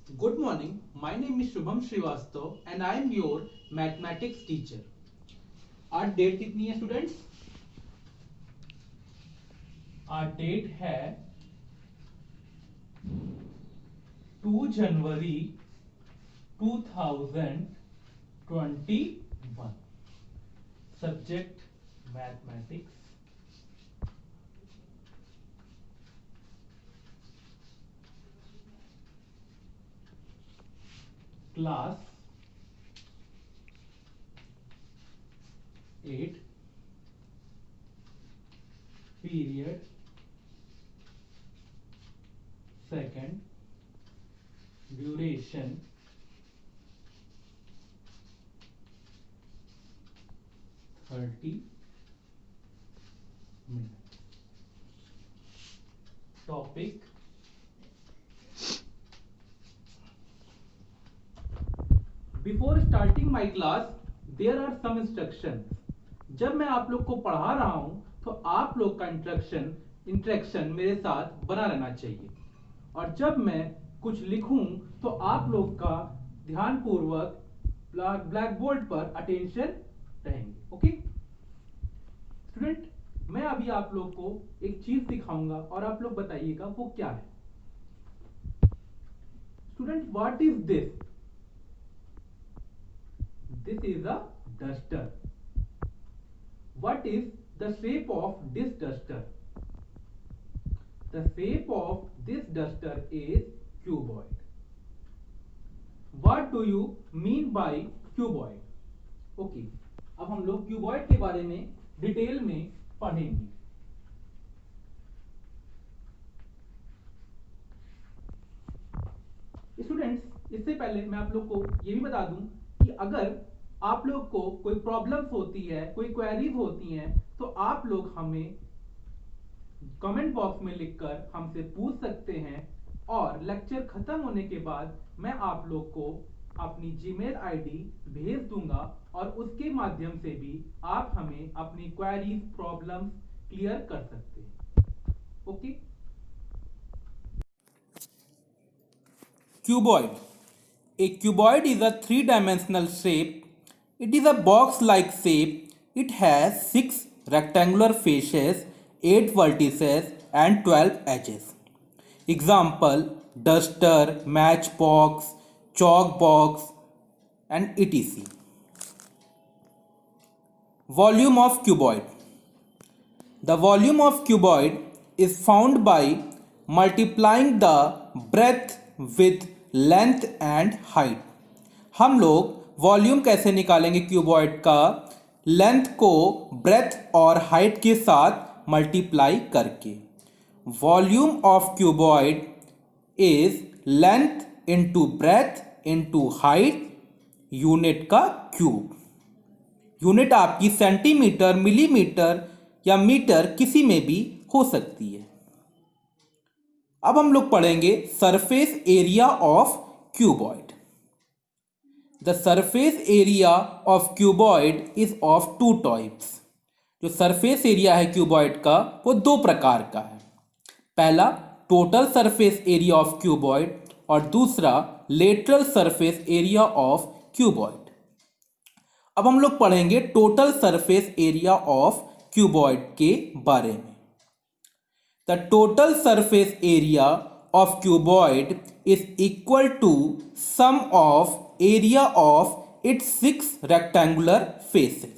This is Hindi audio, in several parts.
Good morning. My name is Shubham Srivastav and I am your mathematics teacher. आज डेट कितनी है स्टूडेंट्स? आज डेट है 2 जनवरी 2021. Subject mathematics. Class 8. Period second. Duration 30 minutes. Topic before starting my class there are some instructions. जब मैं आप लोग को पढ़ा रहा हूं तो आप लोग का इंटरेक्शन मेरे साथ बना रहना चाहिए और जब मैं कुछ लिखूं तो आप लोग का ध्यानपूर्वक ब्लैक बोर्ड पर अटेंशन रहेंगे. ओके स्टूडेंट, मैं अभी आप लोग को एक चीज दिखाऊंगा और आप लोग बताइएगा वो क्या है. Student, what is this? This is a duster. What is the shape of this duster? The shape of this duster is cuboid. What do you mean by cuboid? Okay, अब हम लोग cuboid के बारे में डिटेल में पढ़ेंगे. स्टूडेंट्स, इससे पहले मैं आप लोग को ये भी बता दूं कि अगर आप लोग को कोई प्रॉब्लम्स होती है, कोई क्वेरीज होती हैं, तो आप लोग हमें कमेंट बॉक्स में लिखकर हमसे पूछ सकते हैं और लेक्चर खत्म होने के बाद मैं आप लोग को अपनी जीमेल आईडी भेज दूंगा और उसके माध्यम से भी आप हमें अपनी क्वेरीज, प्रॉब्लम्स क्लियर कर सकते हैं. Okay. Cuboid. A cuboid is a three-dimensional shape. It is a box-like shape. It has 6 rectangular faces, 8 vertices and 12 edges. Example: duster, matchbox, chalk box and etc. Volume of cuboid. The volume of cuboid is found by multiplying the breadth with length and height. हम लोग वॉल्यूम कैसे निकालेंगे क्यूबॉइड का? लेंथ को ब्रेथ और हाइट के साथ मल्टीप्लाई करके. Volume of cuboid is length into breadth into height, unit का क्यूब. यूनिट आपकी सेंटीमीटर, मिलीमीटर या मीटर किसी में भी हो सकती है. अब हम लोग पढ़ेंगे surface area of cuboid. The surface area of cuboid is of two types. जो सरफेस एरिया है क्यूबॉइड का वो दो प्रकार का है. पहला total surface area of cuboid और दूसरा lateral surface area of cuboid. अब हम लोग पढ़ेंगे total surface area of cuboid के बारे में. The total surface area of cuboid is equal to sum of area of its 6 rectangular faces.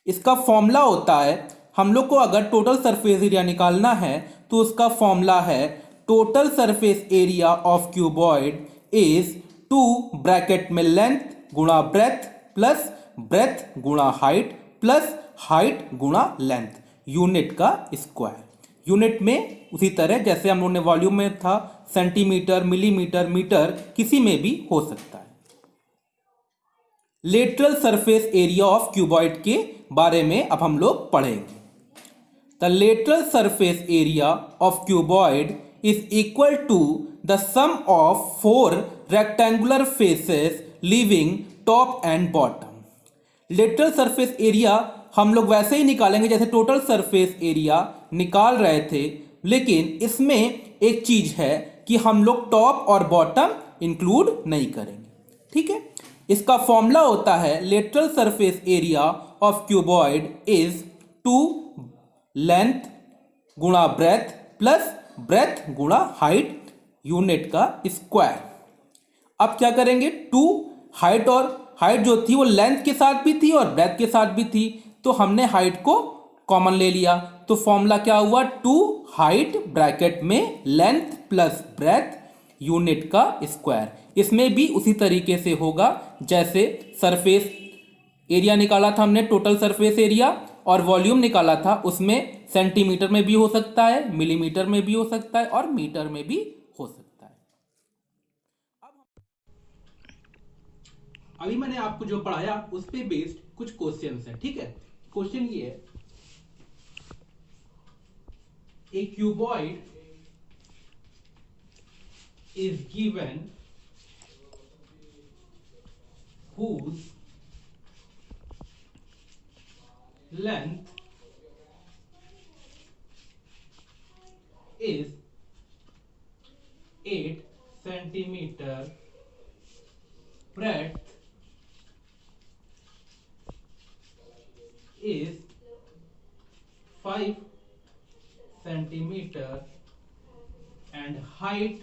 इसका फॉर्मूला होता है, हम लोग को अगर टोटल सरफेस एरिया निकालना है तो उसका फॉर्मूला है total surface area of cuboid is 2 bracket में लेंथ गुणा ब्रेथ प्लस ब्रेथ गुणा हाइट प्लस हाइट गुणा लेंथ, यूनिट का स्क्वायर. यूनिट में उसी तरह जैसे हम लोगों ने वॉल्यूम में था, सेंटीमीटर, मिलीमीटर, मीटर किसी में भी हो सकता है. Lateral surface area of cuboid के बारे में अब हम लोग पढ़ेंगे. The lateral surface area of cuboid is equal to the sum of 4 rectangular faces leaving top and bottom. Lateral surface area हम लोग वैसे ही निकालेंगे जैसे टोटल सरफेस एरिया निकाल रहे थे, लेकिन इसमें एक चीज है कि हम लोग टॉप और बॉटम इंक्लूड नहीं करेंगे। ठीक है, इसका फॉर्मूला होता है lateral surface area of cuboid is 2 length गुणा ब्रेथ प्लस ब्रेथ गुणा हाइट यूनिट का स्क्वायर। अब क्या करेंगे, 2 हाइट, और हाइट जो थी वो लेंथ के साथ भी थी और ब्रेथ के साथ भी थी, तो हमने हाइट को कॉमन ले लिया। तो फॉर्मूला क्या हुआ, 2 हाइट ब्रैकेट में लेंथ प्लस ब्रेथ यूनिट का स्क्वायर। इसमें भी उसी तरीके से होगा जैसे सरफेस एरिया निकाला था हमने, टोटल सरफेस एरिया, और वॉल्यूम निकाला था, उसमें सेंटीमीटर में भी हो सकता है, मिलीमीटर में भी हो सकता है और मीटर में भी हो सकता है। अभी मैंने आपको जो पढ़ाया उस पे बेस्ड कुछ क्वेश्चंस हैं। ठीक है, क्वेश्चन ये है, a cuboid is given whose length is 8 centimeter, breadth is 5 centimeter and height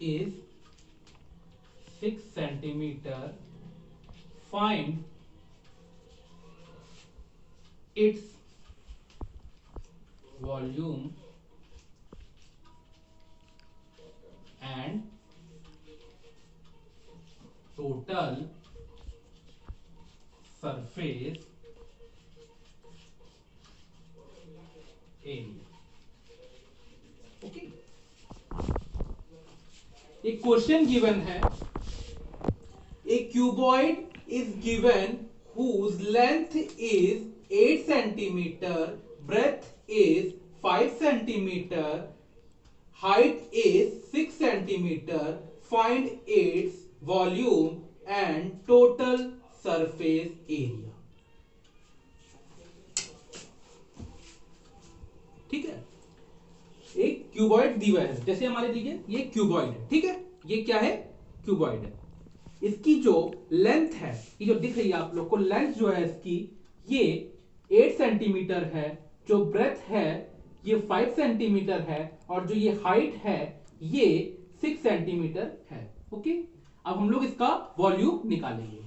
is 6 centimeter. Find its volume and total surface area. Okay, एक क्वेश्चन गिवन है, a cuboid is given whose length is 8 centimeter, breadth is 5 centimeter, height is 6 centimeter. Find its volume and total surface area. ठीक है, एक क्यूबॉइड दिया है, जैसे हमारे दीजिए ये क्यूबॉइड है। ठीक है, ये क्या है, क्यूबॉइड है। इसकी जो लेंथ है, ये जो दिख रही है आप लोग को, लेंथ जो है इसकी ये 8 सेंटीमीटर है, जो ब्रेथ है ये 5 सेंटीमीटर है, और जो ये हाइट है ये 6 सेंटीमीटर है। ओके, अब हम लोग इसका वॉल्यूम निकालेंगे।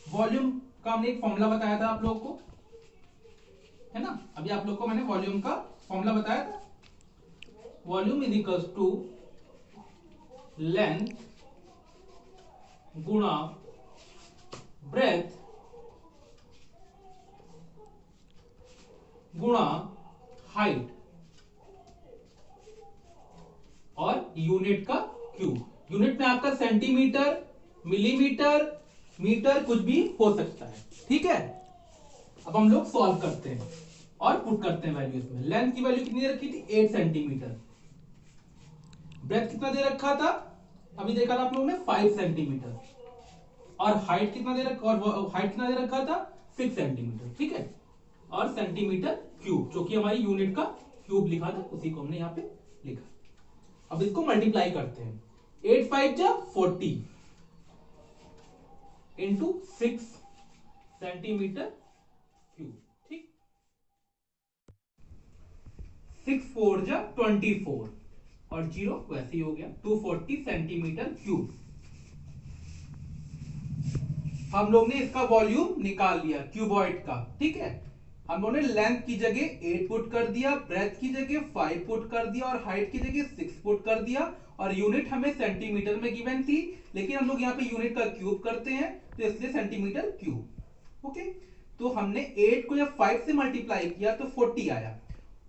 वॉल्यूम का हमने एक फॉर्मूला बताया था आप लोगों को, है ना, अभी आप लोग को मैंने वॉल्यूम का फॉर्मूला बताया था। Volume is equals to length गुणा ब्रेथ गुणा हाइट और यूनिट का क्यूब। यूनिट में आपका सेंटीमीटर, मिलीमीटर, मीटर कुछ भी हो सकता है। ठीक है, अब हम लोग सॉल्व करते हैं और पुट करते हैं वैल्यू इसमें। लेंथ की वैल्यू कितनी दे रखी थी, 8 सेंटीमीटर। ब्रेथ कितना दे रखा था, अभी देखा था आप लोगों ने, 5 सेंटीमीटर। और हाइट कितना दे रखा, और हाइट कितना दे रखा था, 6 सेंटीमीटर। ठीक है, और सेंटीमीटर क्यूब, जो कि हमारी यूनिट का क्यूब लिखा था, उसी को हमने यहां पे लिखा। अब इसको मल्टीप्लाई करते हैं, 8 5 जा 40 इंटू 6 सेंटीमीटर क्यूब। ठीक, 6 4 जा 24 और 0 वैसे ही हो गया, 240 सेंटीमीटर क्यूब। हम लोग ने इसका वॉल्यूम निकाल लिया क्यूबॉइड का। ठीक है, हम लोगों ने लेंथ की जगह 8 पुट कर दिया, ब्रेथ की जगह 5 पुट कर दिया और हाइट की जगह 6 पुट कर दिया, और यूनिट हमें सेंटीमीटर में गिवन थी, लेकिन हम लोग यहाँ पे यूनिट का क्यूब करते हैं तो इसलिए सेंटीमीटर क्यूब। ओके, तो हमने 8 को जब 5 से मल्टीप्लाई किया तो 40 आया,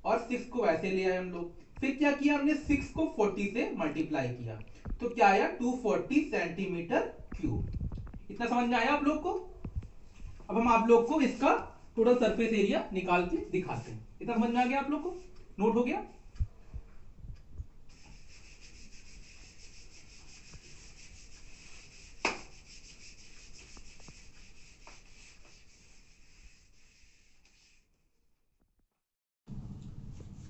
और 6 को वैसे ले आए हम लोग। फिर क्या किया हमने, 6 को 40 से मल्टीप्लाई किया तो क्या आया, 240 सेंटीमीटर क्यूब। इतना समझ में आया आप लोग को? अब हम आप लोग को इसका टोटल सरफेस एरिया निकाल के दिखाते हैं। इतना समझ में आ गया आप लोग को, नोट हो गया?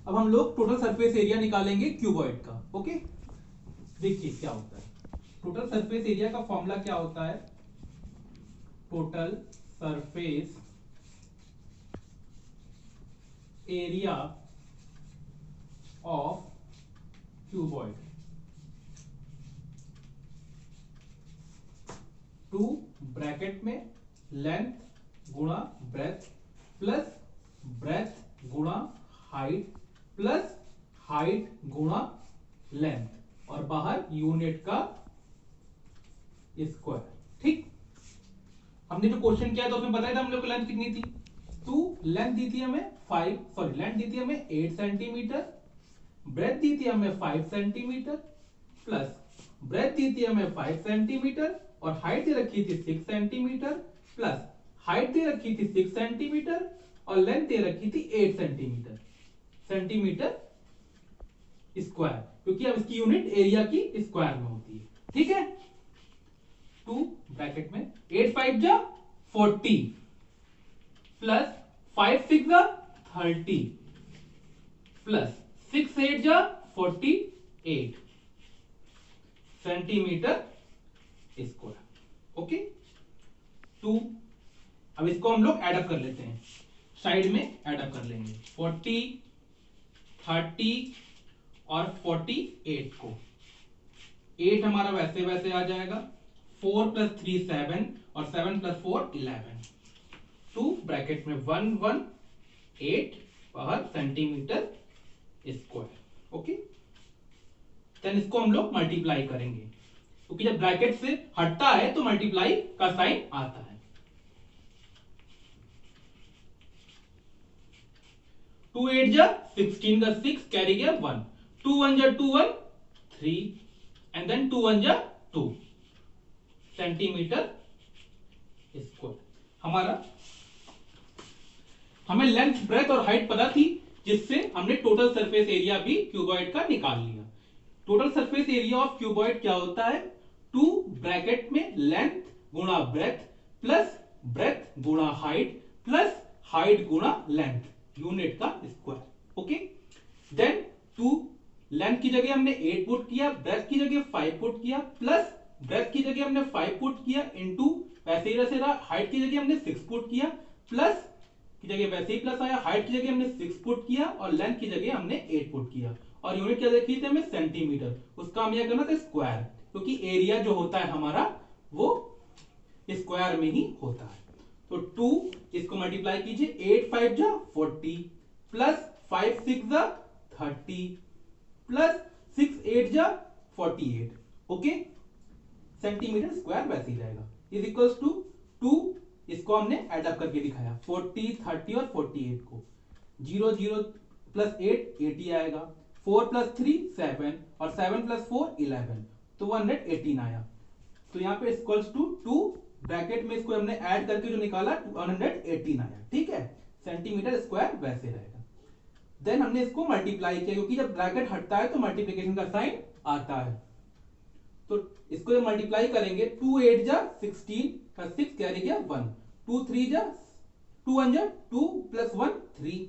अब हम लोग टोटल सरफेस एरिया निकालेंगे क्यूबॉइड का। ओके, देखिए क्या होता है। टोटल सरफेस एरिया का फॉर्मूला क्या होता है? Total surface area of cuboid to bracket में लेंथ गुणा ब्रेथ प्लस ब्रेथ गुणा हाइट प्लस हाइट गुणा लेंथ और बाहर यूनिट का स्क्वायर। ठीक, हमने जो क्वेश्चन किया तो उसमें बताया था हम लोग को लेंथ कितनी थी? 2, लेंथ दी थी हमें 5, सॉरी लेंथ दी थी हमें 8 सेंटीमीटर, ब्रेथ दी थी हमें 5 सेंटीमीटर प्लस ब्रेथ दी थी हमें 5 सेंटीमीटर और हाइट दे रखी थी 6 सेंटीमीटर प्लस हाइट दे रखी थी 6 सेंटीमीटर और लेंथ दे रखी थी 8 सेंटीमीटर स्क्वायर, क्योंकि अब इसकी यूनिट एरिया की स्क्वायर में होती है। ठीक है, 2 ब्रैकेट में 8 5 जा 40 प्लस 5 6 जा 30 प्लस 6 8 जा 48 सेंटीमीटर स्क्वायर। ओके, 2, अब इसको हम लोग एडअप कर लेते हैं, साइड में एडअप कर लेंगे 40 30 और 48 को। 8 हमारा वैसे वैसे आ जाएगा, 4 प्लस 3 7 और 7 प्लस 4 11, 2 ब्रैकेट में 1 1 8 बाहर सेंटीमीटर स्क्वायर। ओके, देन इसको हम लोग मल्टीप्लाई करेंगे, क्योंकि जब ब्रैकेट से हटता है तो मल्टीप्लाई का साइन आता है। 2 8 जा 16 का 6 कैरी गया 1, 2 1 जा 2 1 3 एंड देन 2 1 जा 2 सेंटीमीटर स्क्वायर। हमें लेंथ ब्रेथ और हाइट पता थी, जिससे हमने टोटल सरफेस एरिया भी क्यूबॉइड का निकाल लिया। Total surface area of cuboid क्या होता है? 2 ब्रैकेट में लेंथ गुणा ब्रेथ प्लस ब्रेथ गुणा हाइट प्लस हाइट गुणा लेंथ यूनिट का स्क्वायर। ओके, देन 2 लेंथ की जगह हमने 8 पुट किया, ब्रेथ की जगह 5 पुट किया प्लस ब्रेथ की जगह हमने 5 पुट किया इनटू वैसे ही वैसे रहा, हाइट की जगह हमने 6 पुट किया प्लस की जगह वैसे ही प्लस आया, हाइट की जगह हमने 6 पुट किया और लेंथ की जगह हमने 8 पुट किया और यूनिट क्या देखी थी हमें? सेंटीमीटर। उसका हम यह करना था स्क्वायर, क्योंकि एरिया जो होता है हमारा वो स्क्वायर में ही होता है। तो 2 इसको मल्टीप्लाई कीजिए, 8 5 जा 40 प्लस 5 6 जा 30 प्लस 6 8 जा 48। ओके, सेंटीमीटर स्क्वायर वैसे ही रहेगा, इज इक्वल्स टू 2, इसको हमने एडअप करके दिखाया 40 30 और 48 को, 0 0 प्लस 8 80 आएगा, 4 प्लस 3 7 और 7 प्लस 4 11, तो 118 आया। तो यहाँ पे इक्वल्स टू 2 ब्रैकेट में इसको हमने ऐड करके जो निकाला 118 आया। ठीक है, सेंटीमीटर स्क्वायर वैसे रहेगा। देन हमने इसको मल्टीप्लाई किया, क्योंकि जब ब्रैकेट हटता है तो मल्टीप्लिकेशन का साइन आता है। तो इसको जब मल्टीप्लाई करेंगे 2 8 जा 16 का 6 कैरी गया 1, 2 3 जा 2 1 जा 2 प्लस 1 3,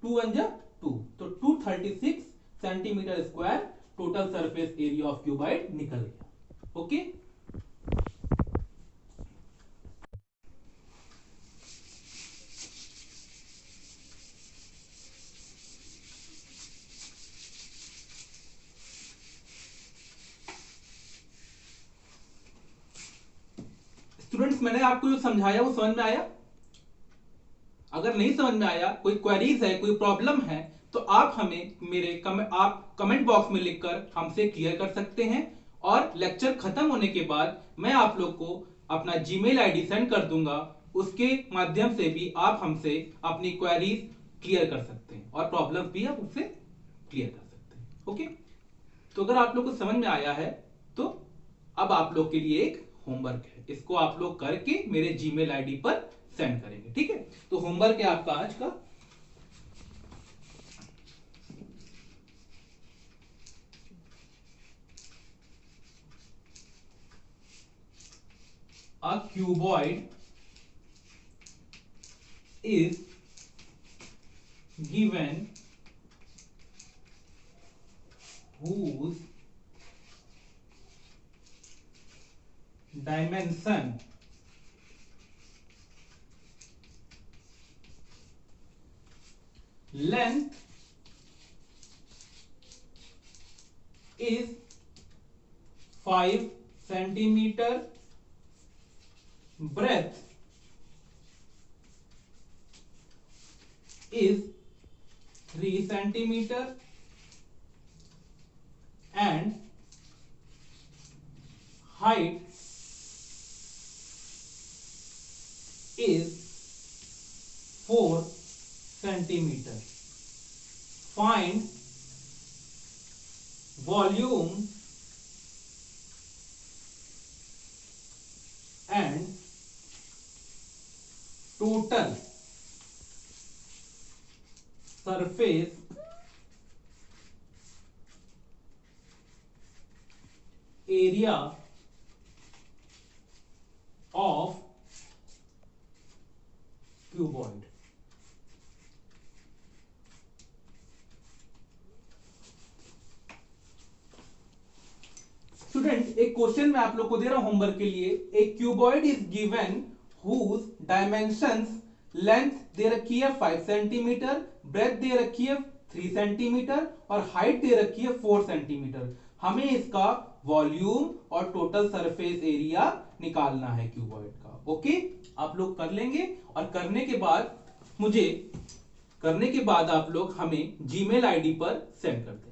2 1 जा 2, तो 236 centimetre square total surface area of cuboid निकल गया। ओके, स्टूडेंट्स मैंने आपको जो समझाया वो समझ में आया? अगर नहीं समझ में आया, कोई क्वेरीज है, कोई प्रॉब्लम है, तो आप हमें आप कमेंट बॉक्स में लिखकर हमसे क्लियर कर सकते हैं और लेक्चर खत्म होने के बाद मैं आप लोग को अपना जीमेल आईडी सेंड कर दूंगा, उसके माध्यम से भी आप हमसे अपनी क्वेरीज क्लियर कर सकते हैं और प्रॉब्लम भी आप उससे क्लियर कर सकते हैं। ओके, तो अगर आप लोग को समझ में आया है तो अब आप लोग के लिए एक होमवर्क है, इसको आप लोग करके मेरे जीमेल आईडी पर सेंड करेंगे। ठीक है, तो होमवर्क है आपका आज का, a cuboid is given whose dimension length is 5 centimeter, breadth is 3 centimeter, and height is 4 centimeter. Find volume and total surface area of cuboid. Student एक क्वेश्चन मैं आप लोग को दे रहा हूं होमवर्क के लिए. A cuboid is given whose dimensions, length दे रखी है 5 सेंटीमीटर, ब्रेथ दे रखी है 3 सेंटीमीटर और हाइट दे रखी है 4 सेंटीमीटर. हमें इसका वॉल्यूम और टोटल सरफेस एरिया निकालना है क्यूबॉइड का. ओके, आप लोग कर लेंगे और करने के बाद आप लोग हमें जीमेल आईडी पर सेंड कर दें.